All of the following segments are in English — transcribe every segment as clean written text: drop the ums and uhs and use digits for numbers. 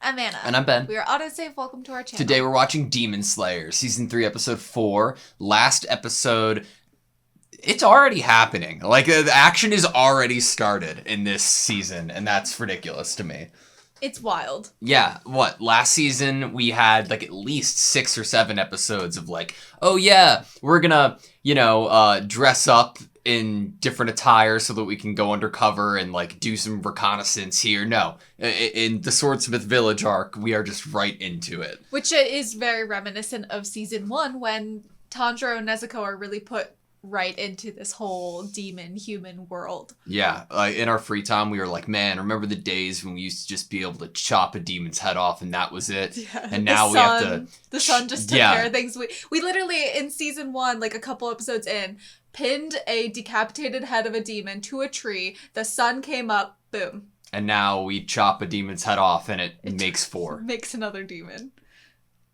I'm Anna. And I'm Ben. We are AutoSave. Welcome to our channel. Today we're watching Demon Slayer, Season 3, Episode 4. Last episode, it's already happening. Like, the action is already started in this season, and that's ridiculous to me. It's wild. Yeah, last season we had like at least 6 or 7 episodes of like, oh yeah, we're gonna, dress up in different attire so that we can go undercover and like do some reconnaissance here. No, in the Swordsmith Village Arc, we are just right into it. Which is very reminiscent of Season 1 when Tanjiro and Nezuko are really put right into this whole demon-human world. Yeah, in our free time, we were like, man, remember the days when we used to just be able to chop a demon's head off and that was it? Yeah. And now we have to... The sun just took care of things. We literally, in Season 1, like a couple episodes in, pinned a decapitated head of a demon to a tree. The sun came up, boom. And now we chop a demon's head off and it makes 4. Makes another demon.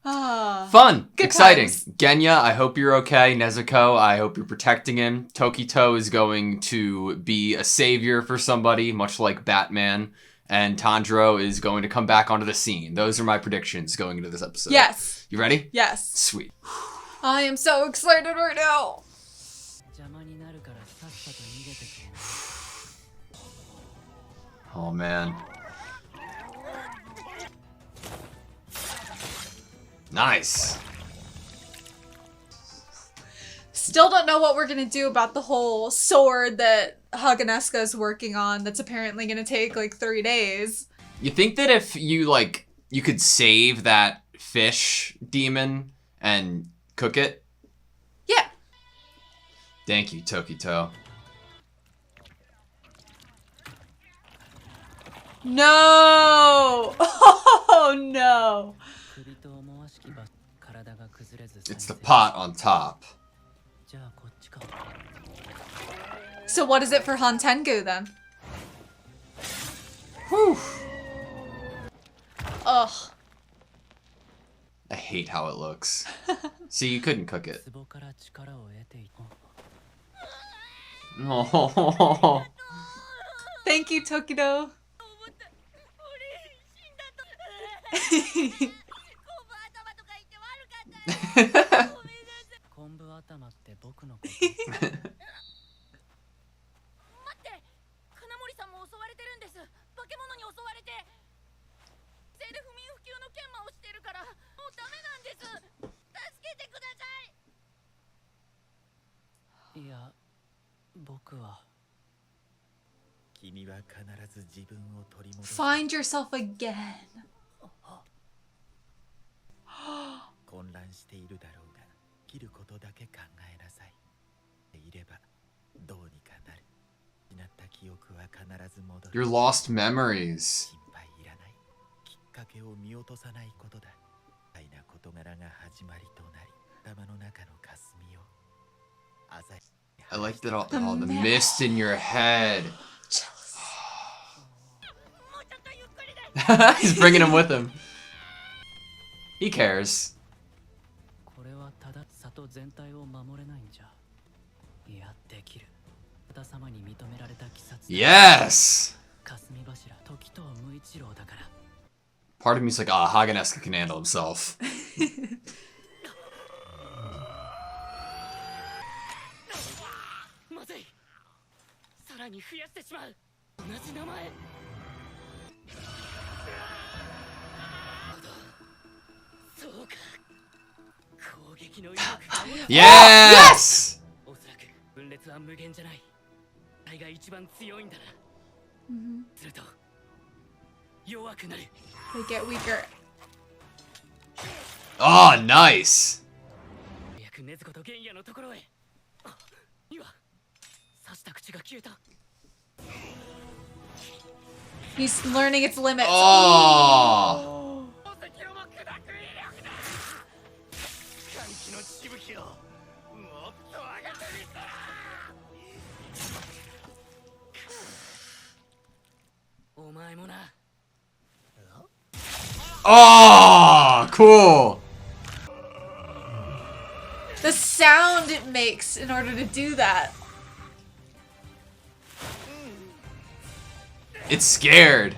Fun! Good Exciting. times. Genya, I hope you're okay. Nezuko, I hope you're protecting him. Tokito is going to be a savior for somebody, much like Batman. And Tanjiro is going to come back onto the scene. Those are my predictions going into this episode. Yes. You ready? Yes. Sweet. I am so excited right now. Oh, man. Nice. Still don't know what we're gonna do about the whole sword that Haganeska is working on that's apparently gonna take like 3 days. You think that if you could save that fish demon and cook it? Yeah. Thank you, Tokito. No! Oh no! It's the pot on top. So what is it for Hantengu then? Whew. Ugh. I hate how it looks. See, you couldn't cook it. Oh. Thank you, Tokito. Find yourself again. Your lost memories. I like that all the mist in your head. He's bringing him with him. He cares. Yes! Part of me's like, Haganeska can handle himself. Yes! They get weaker. Oh, nice! He's learning its limits. Oh! Oh, cool! The sound it makes in order to do that. It's scared.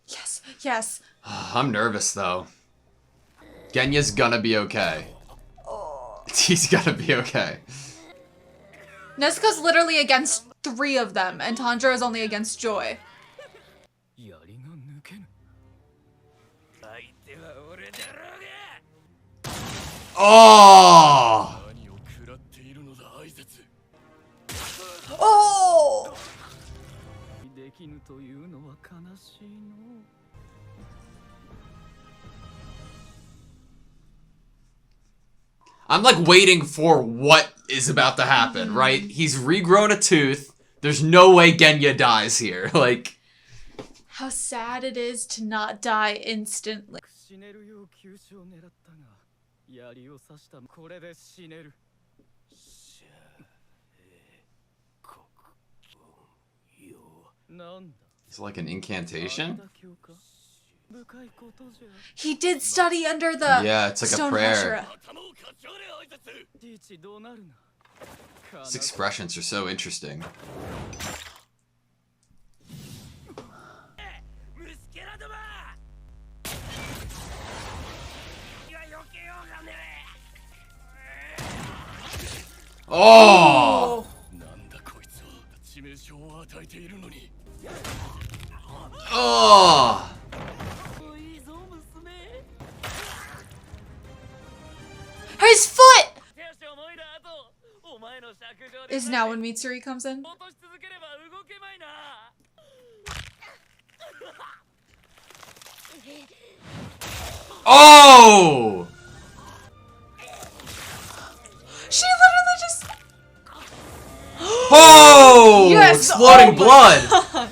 Yes, yes. I'm nervous though. Genya's gonna be okay. He's gonna be okay. Nezuko's literally against 3 of them, and Tanjiro is only against Joy. Oh! Oh! I'm like waiting for what is about to happen, right? He's regrown a tooth. There's no way Genya dies here. Like, how sad it is to not die instantly. it's like an incantation? He did study under the Yeah, it's like a Stone prayer. Hashira. His expressions are so interesting. Oh! Oh! His foot! Is now when Mitsuri comes in. Oh! She literally just... Oh! Yes! Exploding Oh my blood! God.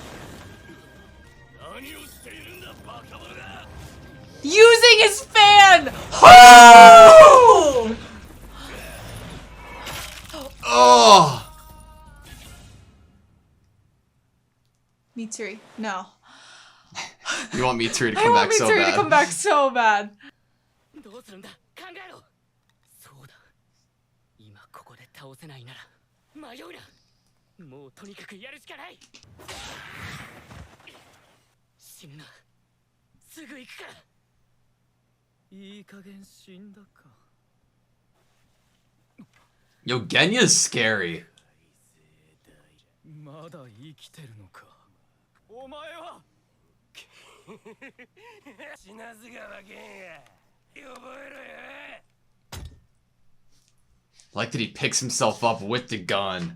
Using his fan! Oh! Oh! Mitsuri, no. You want Mitsuri to I come want back so Mitsuri bad. to come back so bad. Yo, Genya's scary. Like that he picks himself up with the gun.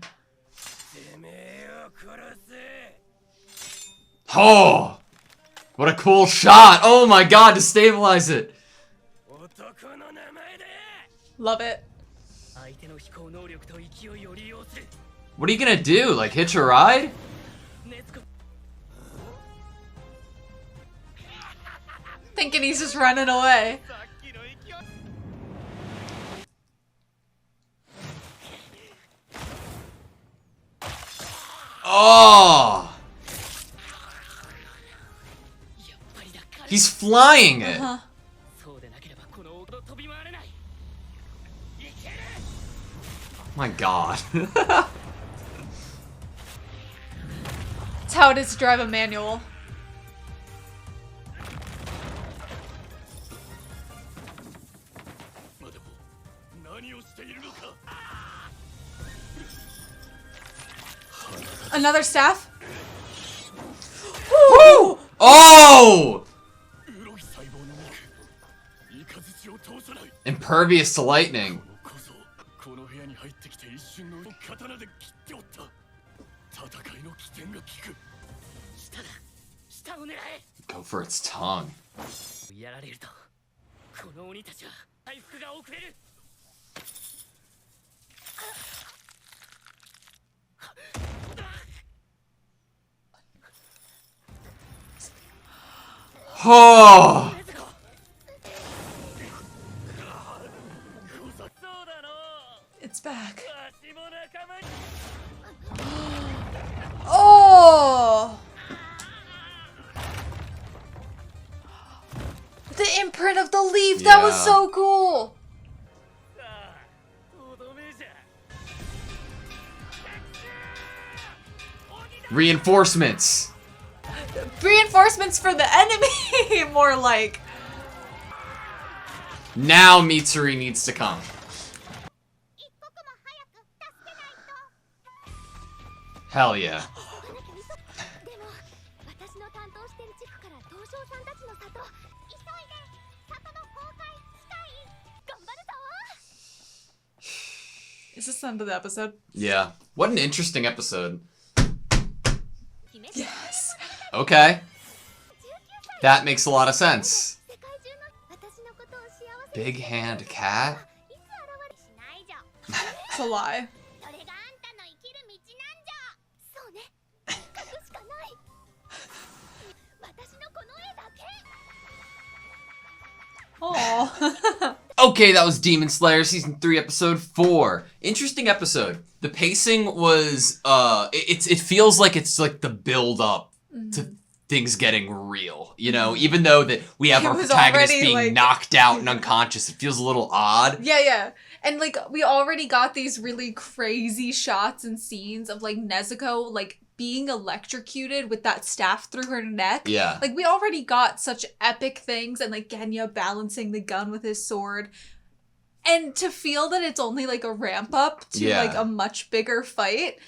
Oh! What a cool shot! Oh my god, to stabilize it! Love it. What are you gonna do? Like, hitch a ride? Thinking he's just running away. Oh! He's flying it! Uh-huh. My god. It's how it is to drive a manual. Another staff? Woo! Oh! Impervious to lightning. Go for its tongue. Oh! It's back. Oh! The imprint of the leaf, that was Yeah. so cool! Reinforcements. Reinforcements for the enemy, more like. Now Mitsuri needs to come. Hell yeah. Is this the end of the episode? Yeah. What an interesting episode. Yes. Okay. That makes a lot of sense. Big hand cat? It's a lie. Oh. Okay, that was Demon Slayer Season 3, Episode 4. Interesting episode. The pacing was, it feels like it's like the build-up to things getting real, you know? Even though that we have our protagonist being like, knocked out and unconscious, it feels a little odd. Yeah. And, like, we already got these really crazy shots and scenes of, like, Nezuko, like, being electrocuted with that staff through her neck. Yeah. Like, we already got such epic things, and, like, Genya balancing the gun with his sword. And to feel that it's only, like, a ramp-up to, like, a much bigger fight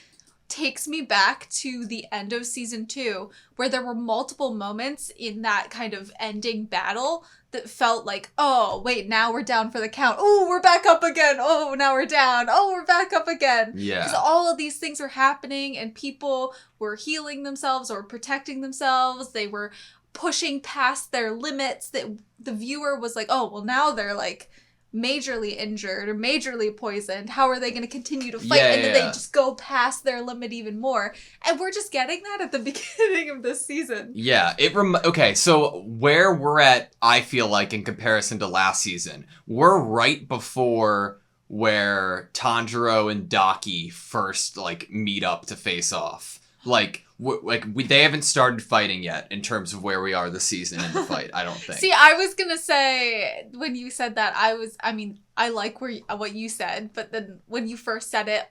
takes me back to the end of Season 2, where there were multiple moments in that kind of ending battle that felt like, oh, wait, now we're down for the count. Oh, we're back up again. Oh, now we're down. Oh, we're back up again. Yeah. Because all of these things were happening and people were healing themselves or protecting themselves. They were pushing past their limits that the viewer was like, oh, well, now they're like majorly injured or majorly poisoned. How are they going to continue to fight? And then they just go past their limit even more. And we're just getting that at the beginning of this season. Yeah. Okay, so where we're at, I feel like, in comparison to last season, we're right before where Tanjiro and Daki first, like, meet up to face off. Like, they haven't started fighting yet in terms of where we are this season in the fight, I don't think. See, I was going to say, when you said that, I like what you said, but then when you first said it,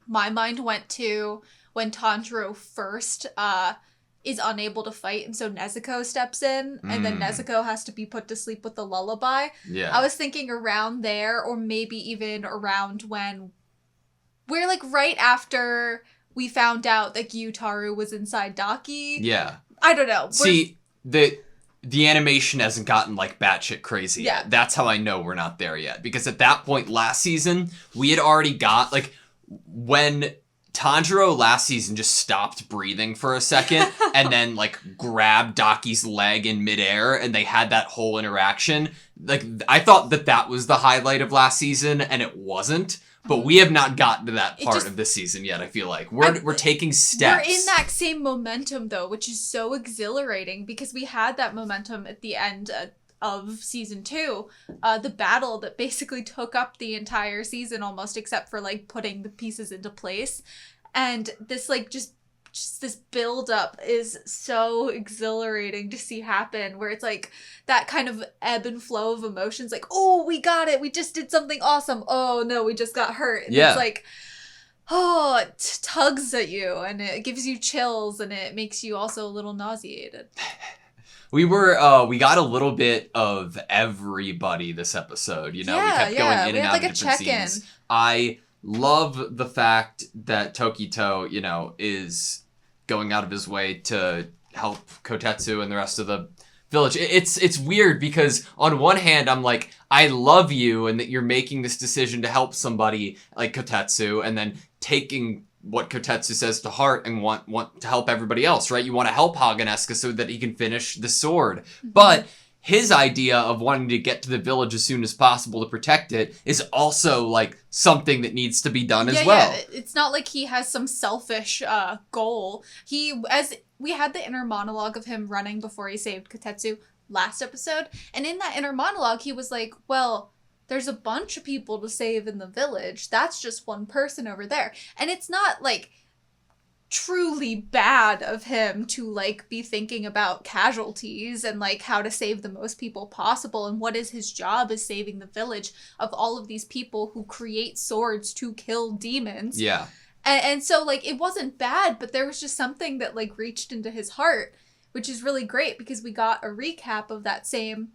my mind went to when Tanjiro first is unable to fight, and so Nezuko steps in, and then Nezuko has to be put to sleep with the lullaby. Yeah. I was thinking around there, or maybe even around when we're, like, right after we found out that Gyutaru was inside Daki. Yeah. I don't know. See, the animation hasn't gotten, like, batshit crazy yet. Yeah. That's how I know we're not there yet. Because at that point last season, we had already got, like, when Tanjiro last season just stopped breathing for a second and then, like, grabbed Daki's leg in midair and they had that whole interaction. Like, I thought that was the highlight of last season, and it wasn't. But we have not gotten to that part of this season yet, I feel like. We're taking steps. We're in that same momentum, though, which is so exhilarating because we had that momentum at the end of Season 2. The battle that basically took up the entire season almost, except for, like, putting the pieces into place. And this, like, just this build-up is so exhilarating to see happen, where it's, like, that kind of ebb and flow of emotions, like, oh, we got it, we just did something awesome, oh, no, we just got hurt, and it's like, oh, it tugs at you, and it gives you chills, and it makes you also a little nauseated. We got a little bit of everybody this episode, you know, we kept going in and out of different scenes. I love the fact that Tokito, you know, is going out of his way to help Kotetsu and the rest of the village. It's weird because on one hand, I'm like, I love you and that you're making this decision to help somebody like Kotetsu and then taking what Kotetsu says to heart and want to help everybody else, right? You want to help Haganeska so that he can finish the sword. But his idea of wanting to get to the village as soon as possible to protect it is also, like, something that needs to be done as well. Yeah, it's not like he has some selfish goal. As we had the inner monologue of him running before he saved Kotetsu last episode, and in that inner monologue, he was like, well, there's a bunch of people to save in the village. That's just one person over there. And it's not, like, truly bad of him to, like, be thinking about casualties and, like, how to save the most people possible, and what is his job is saving the village of all of these people who create swords to kill demons. Yeah. And so, like, it wasn't bad, but there was just something that, like, reached into his heart, which is really great because we got a recap of that same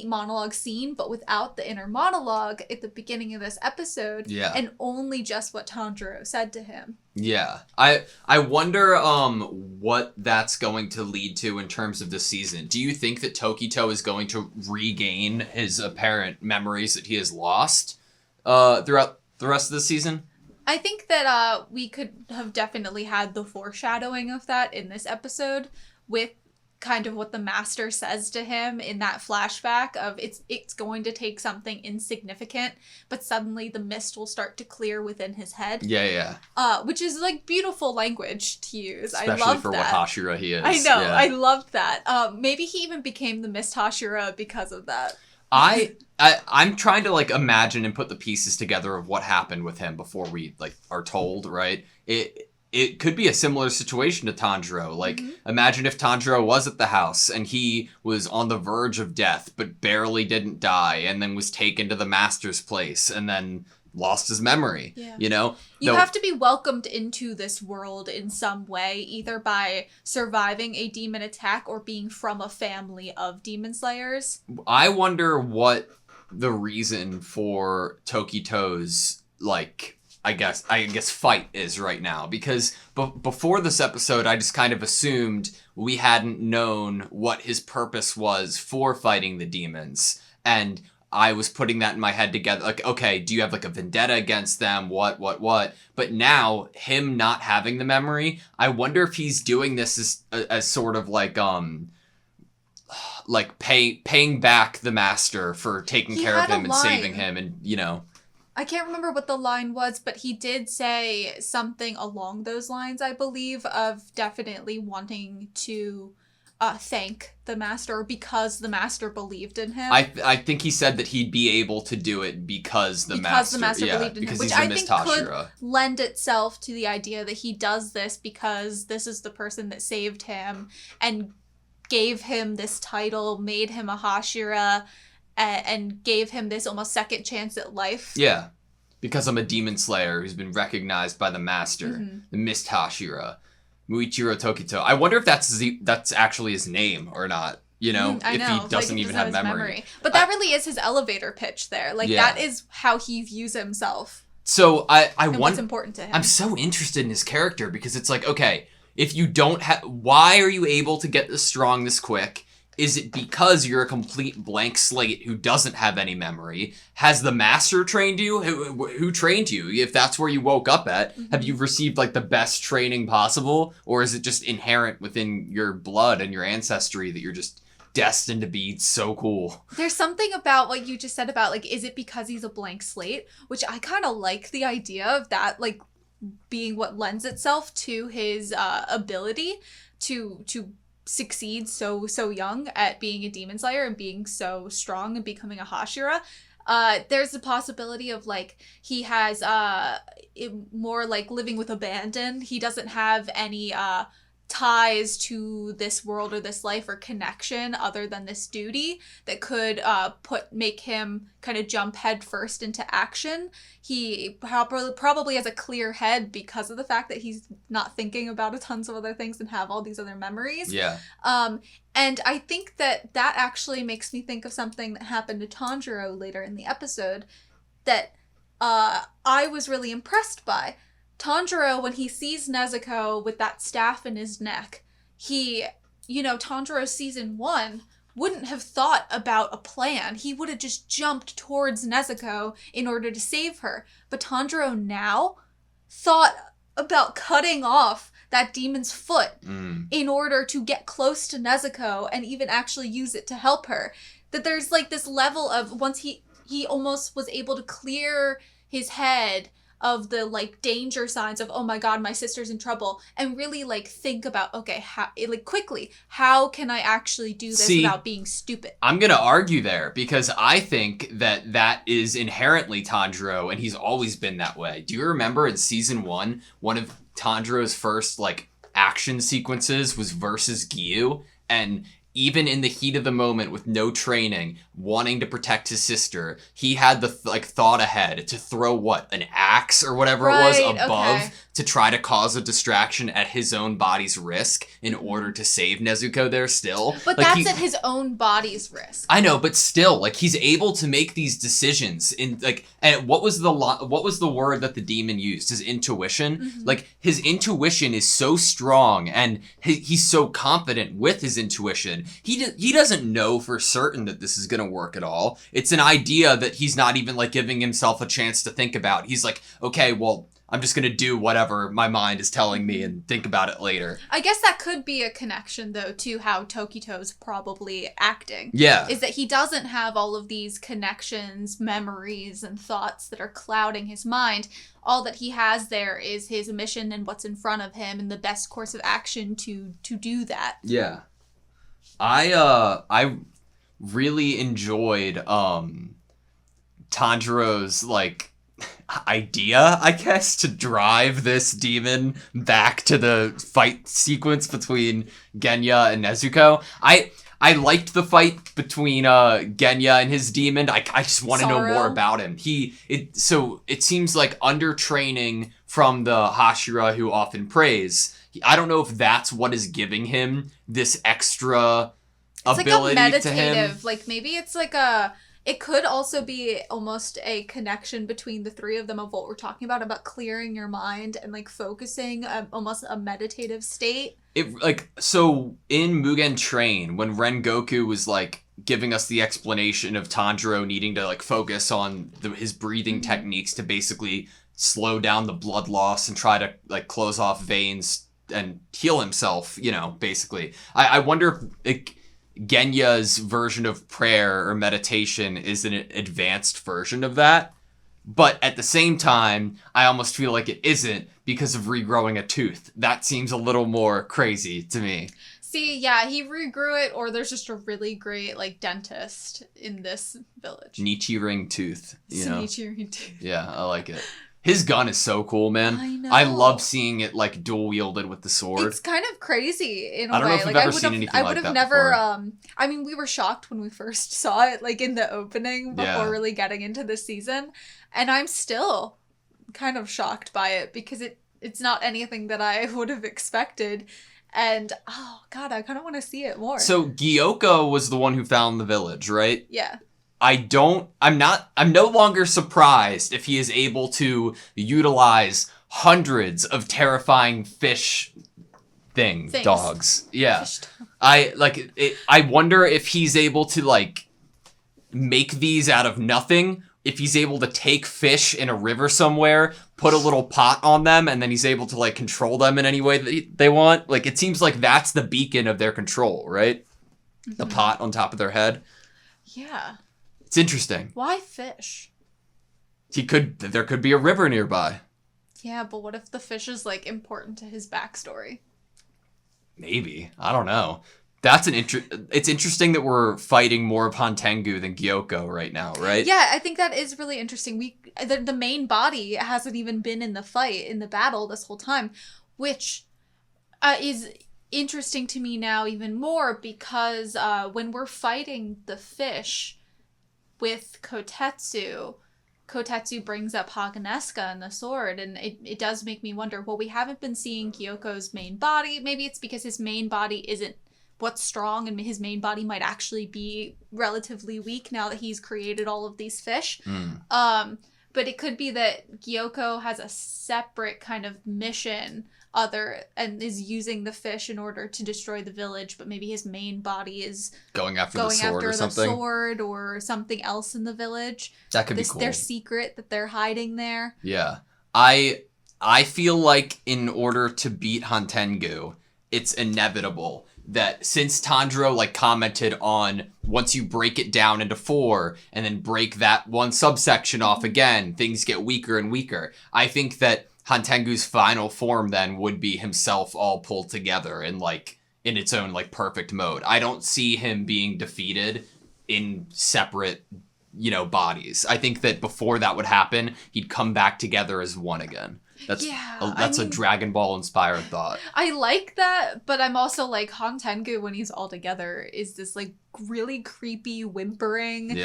monologue scene, but without the inner monologue at the beginning of this episode. Yeah. And only just what Tanjiro said to him. Yeah. I wonder what that's going to lead to in terms of the season. Do you think that Tokito is going to regain his apparent memories that he has lost throughout the rest of the season? I think that we could have definitely had the foreshadowing of that in this episode with kind of what the master says to him in that flashback of it's going to take something insignificant, but suddenly the mist will start to clear within his head. Yeah. Which is like beautiful language to use. Especially I love for that. what Hashira he is. I know. Yeah. I loved that. Maybe he even became the Mist Hashira because of that. I'm trying to like imagine and put the pieces together of what happened with him before we like are told, right? It could be a similar situation to Tanjiro. Like, imagine if Tanjiro was at the house and he was on the verge of death, but barely didn't die, and then was taken to the master's place, and then lost his memory. Yeah. You know? You have to be welcomed into this world in some way, either by surviving a demon attack or being from a family of demon slayers. I wonder what the reason for Tokito's, like, I guess fight is right now, because before this episode I just kind of assumed we hadn't known what his purpose was for fighting the demons, and I was putting that in my head together, like, okay, do you have like a vendetta against them, what, but now him not having the memory, I wonder if he's doing this as sort of like paying back the master for taking care of him and saving him, and you know. I can't remember what the line was, but he did say something along those lines, I believe, of definitely wanting to thank the master because the master believed in him. I think he said that he'd be able to do it because the master believed in him, which I think could lend itself to the idea that he does this because this is the person that saved him and gave him this title, made him a Hashira, and gave him this almost second chance at life. Yeah, because I'm a demon slayer who's been recognized by the master, the Mist Hashira, Muichiro Tokito. I wonder if that's actually his name or not. You know, if he doesn't even have memory. But that really is his elevator pitch there. Like, that is how he views himself. So I what's important to him. I'm so interested in his character because it's like, okay, if you don't have, why are you able to get this strong this quick? Is it because you're a complete blank slate who doesn't have any memory? Has the master trained you? Who trained you? If that's where you woke up at, have you received like the best training possible? Or is it just inherent within your blood and your ancestry that you're just destined to be so cool? There's something about what you just said about like, is it because he's a blank slate? Which I kind of like the idea of that, like being what lends itself to his ability to succeed so young at being a demon slayer and being so strong and becoming a Hashira. There's the possibility of like he has more like living with abandon. He doesn't have any ties to this world or this life or connection other than this duty that could make him kind of jump head first into action. He probably has a clear head because of the fact that he's not thinking about a tons of other things and have all these other memories. Yeah. And I think that actually makes me think of something that happened to Tanjiro later in the episode that I was really impressed by. Tanjiro, when he sees Nezuko with that staff in his neck, Tanjiro season 1 wouldn't have thought about a plan. He would have just jumped towards Nezuko in order to save her. But Tanjiro now thought about cutting off that demon's foot in order to get close to Nezuko and even actually use it to help her. That there's like this level of once he almost was able to clear his head of the like danger signs of, oh my god, my sister's in trouble, and really like think about, okay, how can I actually do this without being stupid? I'm gonna argue there because I think that is inherently Tanjiro, and he's always been that way. Do you remember in season 1, one of Tanjiro's first like action sequences was versus Gyu, and even in the heat of the moment with no training, wanting to protect his sister, he had the thought ahead to throw an axe or whatever it was above to try to cause a distraction at his own body's risk in order to save Nezuko there still. But that's at his own body's risk. I know, but still, he's able to make these decisions in and what was the word that the demon used? His intuition? Mm-hmm. His intuition is so strong and he's so confident with his intuition. He doesn't know for certain that this is going to work at all. It's an idea that he's not even giving himself a chance to think about. He's like, okay, well, I'm just going to do whatever my mind is telling me and think about it later. I guess that could be a connection, though, to how Tokito's probably acting. Yeah. Is that he doesn't have all of these connections, memories, and thoughts that are clouding his mind. All that he has there is his mission and what's in front of him and the best course of action to do that. Yeah. I really enjoyed Tanjiro's idea, I guess, to drive this demon back to the fight sequence between Genya and Nezuko. I liked the fight between Genya and his demon. I just want to know more about him. It seems like under training from the Hashira who often prays. I don't know if that's what is giving him this extra ability to him. Maybe it's it could also be almost a connection between the three of them of what we're talking about clearing your mind and focusing, almost a meditative state. So in Mugen Train, when Rengoku was giving us the explanation of Tanjiro needing to focus on his breathing techniques to basically slow down the blood loss and try to close off veins and heal himself, basically. I wonder if Genya's version of prayer or meditation is an advanced version of that. But at the same time, I almost feel like it isn't because of regrowing a tooth. That seems a little more crazy to me. See, yeah, he regrew it, or there's just a really great, dentist in this village. Nichiring tooth, Nichiring tooth. Yeah, I like it. His gun is so cool, man. I know. I love seeing it dual wielded with the sword. It's kind of crazy in a way. I don't know if you've ever seen anything like that. I would have never. We were shocked when we first saw it, in the opening before really getting into the season, and I'm still kind of shocked by it because it's not anything that I would have expected. And oh god, I kind of want to see it more. So Gyoko was the one who found the village, right? Yeah. I'm no longer surprised if he is able to utilize hundreds of terrifying fish dogs. Yeah. I wonder if he's able to make these out of nothing. If he's able to take fish in a river somewhere, put a little pot on them, and then he's able to control them in any way that they want. It seems like that's the beacon of their control, right? Mm-hmm. The pot on top of their head. Yeah. It's interesting. Why fish? There could be a river nearby. Yeah, but what if the fish is important to his backstory? Maybe. I don't know. It's interesting that we're fighting more of Hantengu than Gyoko right now, right? Yeah, I think that is really interesting. The main body hasn't even been in the fight, in the battle this whole time, which is interesting to me now even more because when we're fighting the fish with Kotetsu brings up Haganeska and the sword, and it does make me wonder, well, we haven't been seeing Gyoko's main body. Maybe it's because his main body isn't what's strong, and his main body might actually be relatively weak now that he's created all of these fish. But it could be that Gyoko has a separate kind of mission and is using the fish in order to destroy the village, but maybe his main body is going after the sword or something else in the village. That could be cool. Their secret that they're hiding there. Yeah. I feel like in order to beat Hantengu, it's inevitable that since Tanjiro commented on once you break it down into 4 and then break that one subsection off again, things get weaker and weaker. I think that Hantengu's final form then would be himself all pulled together in in its own perfect mode. I don't see him being defeated in separate, bodies. I think that before that would happen, he'd come back together as one again. That's Yeah, a Dragon Ball inspired thought. I like that, but I'm also like Han Tengu when he's all together is this like really creepy whimpering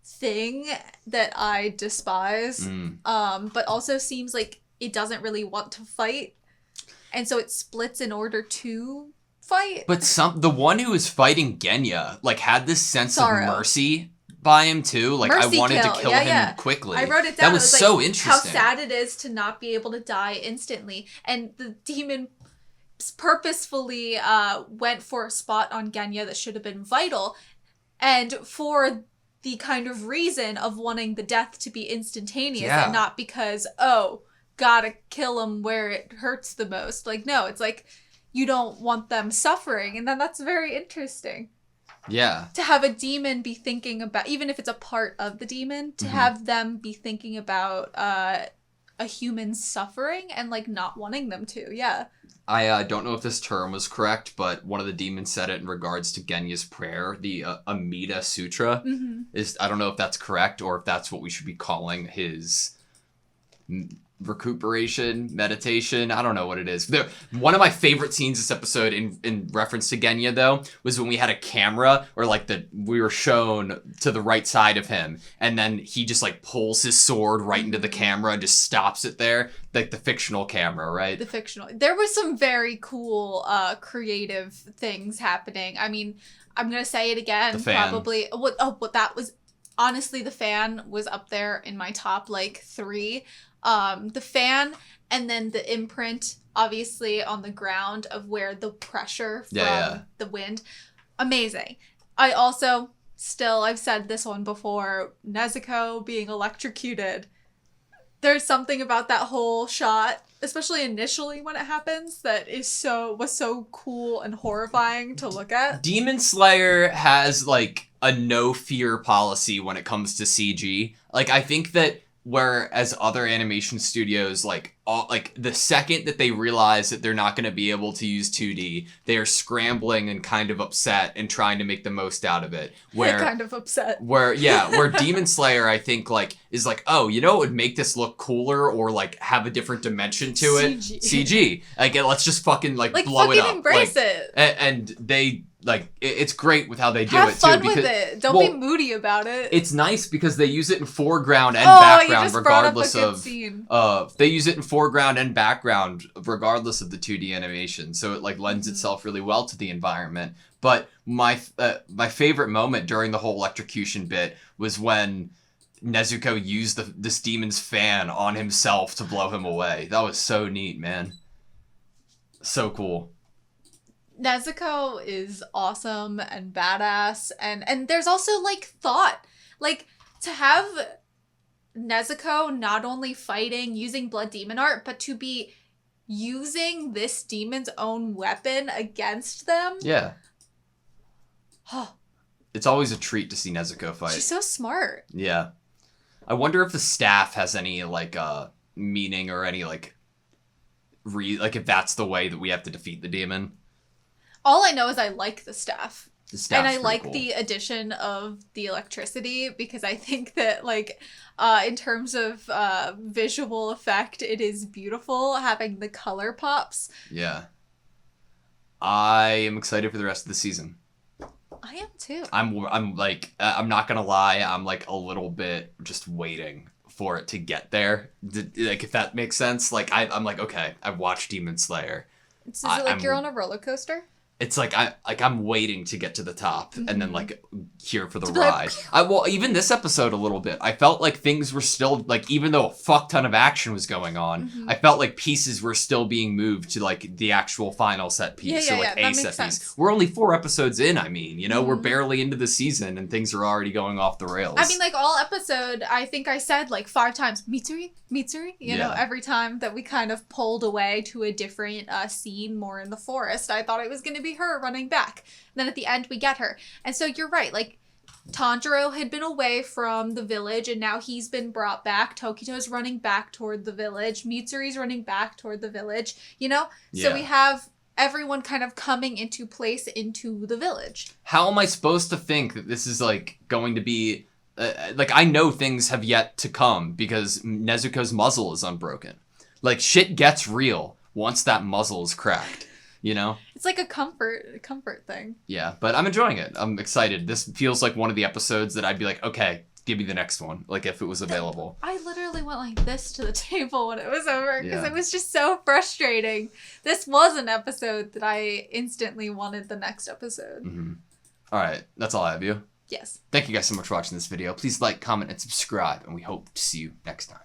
thing that I despise. But also seems like it doesn't really want to fight, and so it splits in order to fight. But the one who was fighting Genya like had this sense of mercy by him too. Like mercy I wanted to kill him quickly. I wrote it down. That was so interesting. How sad it is to not be able to die instantly, and the demon purposefully went for a spot on Genya that should have been vital, and for the kind of reason of wanting the death to be instantaneous and not because gotta kill him where it hurts the most. Like no, it's like you don't want them suffering, and then that's very interesting. Yeah. To have a demon be thinking about, even if it's a part of the demon, to have them be thinking about a human's suffering and like not wanting them to. Yeah. I don't know if this term was correct, but one of the demons said it in regards to Genya's prayer, the Amida Sutra. I don't know if that's correct or if that's what we should be calling his recuperation, meditation. I don't know what it is. One of my favorite scenes this episode in reference to Genya though was when we had a camera or like we were shown to the right side of him and then he just like pulls his sword right into the camera and just stops it there. Like the fictional camera, right? The fictional. There was some very cool creative things happening. I mean, I'm going to say it again. The fan. Probably. What that was, honestly, the fan was up there in my top like 3. The fan and then the imprint obviously on the ground of where the pressure from the wind. Amazing. I also I've said this one before, Nezuko being electrocuted. There's something about that whole shot, especially initially when it happens, that was so cool and horrifying to look at. Demon Slayer has like a no fear policy when it comes to CG. Like I think that whereas other animation studios, like the second that they realize that they're not going to be able to use 2D, they are scrambling and kind of upset and trying to make the most out of it. They're kind of upset. Where Demon Slayer, I think, like is like, oh, you know what would make this look cooler or like have a different dimension to it? CG. Like let's just fucking like blow it up. Embrace it. And they. Like, it's great with how they do Have it, too. Have fun with it. Don't be moody about it. It's nice because they use it in foreground and background regardless of... scene. They use it in foreground and background regardless of the 2D animation. So it, like, lends itself really well to the environment. But my favorite moment during the whole electrocution bit was when Nezuko used this demon's fan on himself to blow him away. That was so neat, man. So cool. Nezuko is awesome and badass, and there's also like thought, like to have Nezuko not only fighting using blood demon art, but to be using this demon's own weapon against them. Yeah. It's always a treat to see Nezuko fight. She's so smart. Yeah. I wonder if the staff has any like meaning or any like if that's the way that we have to defeat the demon. All I know is I like the staff. And I like cool. the addition of the electricity because I think that like in terms of visual effect, it is beautiful having the color pops. Yeah. I am excited for the rest of the season. I am too. I'm like I'm not gonna lie, I'm like a little bit just waiting for it to get there. Like if that makes sense. Like I'm like, okay, I've watched Demon Slayer. Is it like you're on a roller coaster? It's like I'm waiting to get to the top and then like here for the ride. Well, even this episode a little bit. I felt like things were still like, even though a fuck ton of action was going on, I felt like pieces were still being moved to like the actual final set piece or like a set piece. We're only 4 episodes in. I mean, you know, we're barely into the season and things are already going off the rails. I mean, like all episode, I think I said like 5 times Mitsuri, you know, every time that we kind of pulled away to a different scene more in the forest. I thought it was going to be her running back. And then at the end we get her. And so you're right, like Tanjiro had been away from the village and now he's been brought back. Tokito's running back toward the village. Mitsuri's running back toward the village, you know? So we have everyone kind of coming into place into the village. How am I supposed to think that this is like going to be like I know things have yet to come because Nezuko's muzzle is unbroken. Like, shit gets real once that muzzle is cracked, you know? It's like a comfort thing. Yeah, but I'm enjoying it. I'm excited. This feels like one of the episodes that I'd be like, okay, give me the next one, like if it was available. I literally went like this to the table when it was over because Yeah. it was just so frustrating. This was an episode that I instantly wanted the next episode. Mm-hmm. All right, that's all I have you. Yes. Thank you guys so much for watching this video. Please like, comment, and subscribe, and we hope to see you next time.